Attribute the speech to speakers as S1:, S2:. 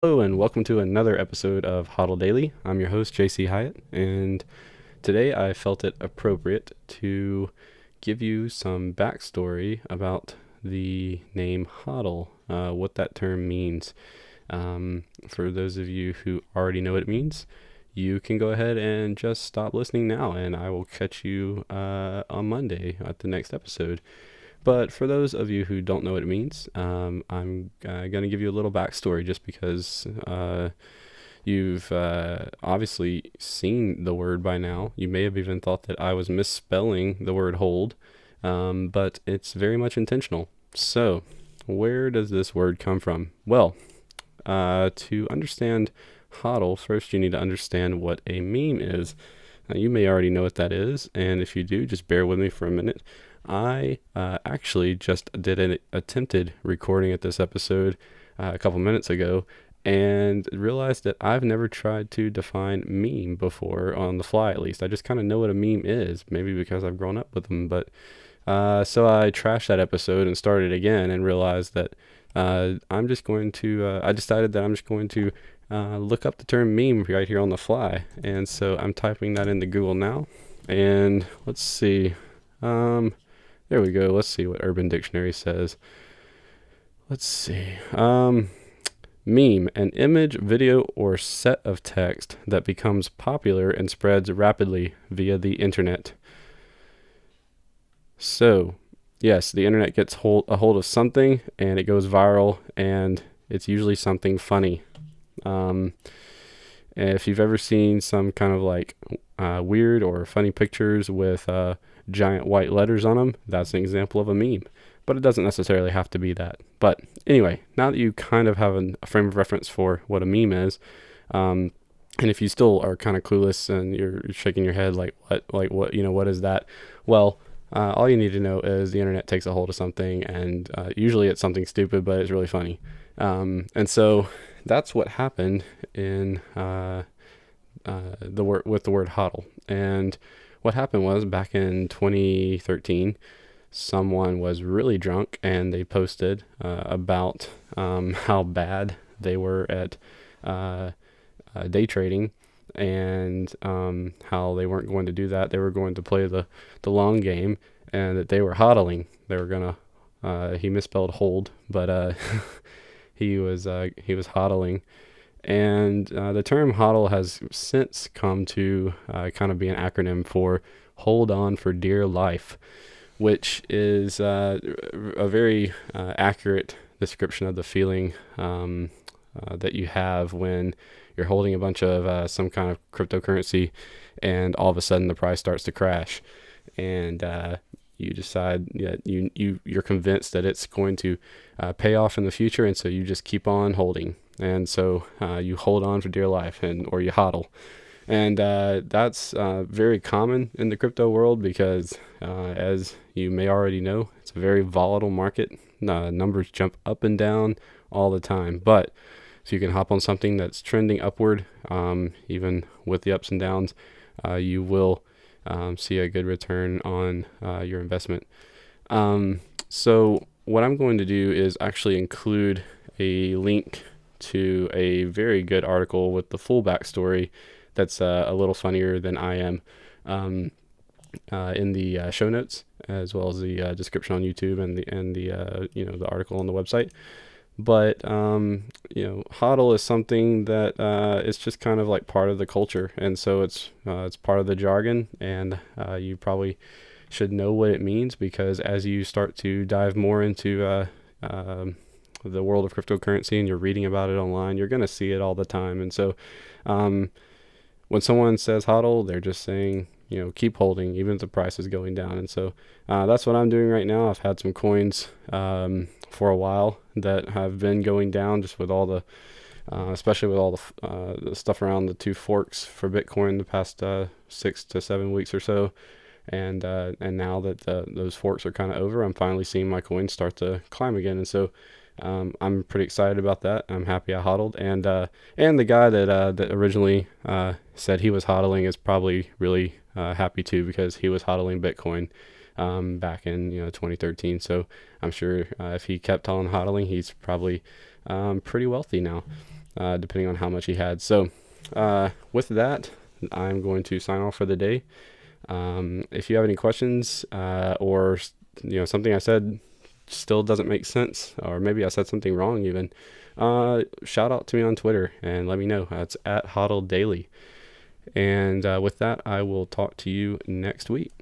S1: Hello and welcome to another episode of HODL Daily. I'm your host, JC Hyatt, and today I felt it appropriate to give you some backstory about the name HODL, what that term means. For those of you who already know what it means, you can go ahead and just stop listening now, and I will catch you on Monday at the next episode. But for those of you who don't know what it means, I'm going to give you a little backstory just because you've obviously seen the word by now. You may have even thought that I was misspelling the word hold, but it's very much intentional. So, where does this word come from? Well, to understand HODL, first you need to understand what a meme is. Now, you may already know what that is, and if you do, just bear with me for a minute. I actually just did an attempted recording at this episode a couple minutes ago and realized that I've never tried to define meme before, on the fly at least. I just kind of know what a meme is, maybe because I've grown up with them. But so I trashed that episode and started again and realized that I decided that I'm just going to look up the term meme right here on the fly. And so I'm typing that into Google now. And let's see. There we go. Let's see what Urban Dictionary says. Let's see. Meme, an image, video, or set of text that becomes popular and spreads rapidly via the internet. So, yes, the internet gets a hold of something and it goes viral, and it's usually something funny. If you've ever seen some kind of like weird or funny pictures with giant white letters on them, that's an example of a meme. But it doesn't necessarily have to be that. But anyway, now that you kind of have a frame of reference for what a meme is, and if you still are kind of clueless and you're shaking your head like what, what is that? Well, all you need to know is the internet takes a hold of something, and usually it's something stupid, but it's really funny. And so that's what happened in the word HODL. And what happened was, back in 2013, someone was really drunk and they posted about how bad they were at day trading, and how they weren't going to do that. They were going to play the long game, and that they were hodling. They were gonna he misspelled hold, but he was hodling. And the term HODL has since come to kind of be an acronym for Hold On for Dear Life, which is a very accurate description of the feeling that you have when you're holding a bunch of some kind of cryptocurrency, and all of a sudden the price starts to crash, and you decide that you're convinced that it's going to pay off in the future, and so you just keep on holding. And so you hold on for dear life, or you HODL. And that's very common in the crypto world because, as you may already know, it's a very volatile market. Numbers jump up and down all the time. But if you can hop on something that's trending upward, even with the ups and downs, you will see a good return on your investment. So what I'm going to do is actually include a link to a very good article with the full backstory that's a little funnier than I am, in the show notes, as well as the description on YouTube and the article on the website. But HODL is something that is just kind of like part of the culture, and so it's part of the jargon, and you probably should know what it means, because as you start to dive more into the world of cryptocurrency and you're reading about it online, you're going to see it all the time. And so when someone says HODL, they're just saying, keep holding even if the price is going down. And so that's what I'm doing right now. I've had some coins for a while that have been going down, just with all the especially with all the stuff around the two forks for Bitcoin the past 6 to 7 weeks or so. And now that those forks are kind of over, I'm finally seeing my coins start to climb again. And so I'm pretty excited about that. I'm happy I hodled, and the guy that originally said he was hodling is probably really happy too, because he was hodling Bitcoin back in 2013. So I'm sure if he kept on hodling, he's probably pretty wealthy now. depending on how much he had. So with that, I'm going to sign off for the day. If you have any questions or something I said still doesn't make sense, or maybe I said something wrong even, shout out to me on Twitter and let me know. It's at HODL Daily. And with that, I will talk to you next week.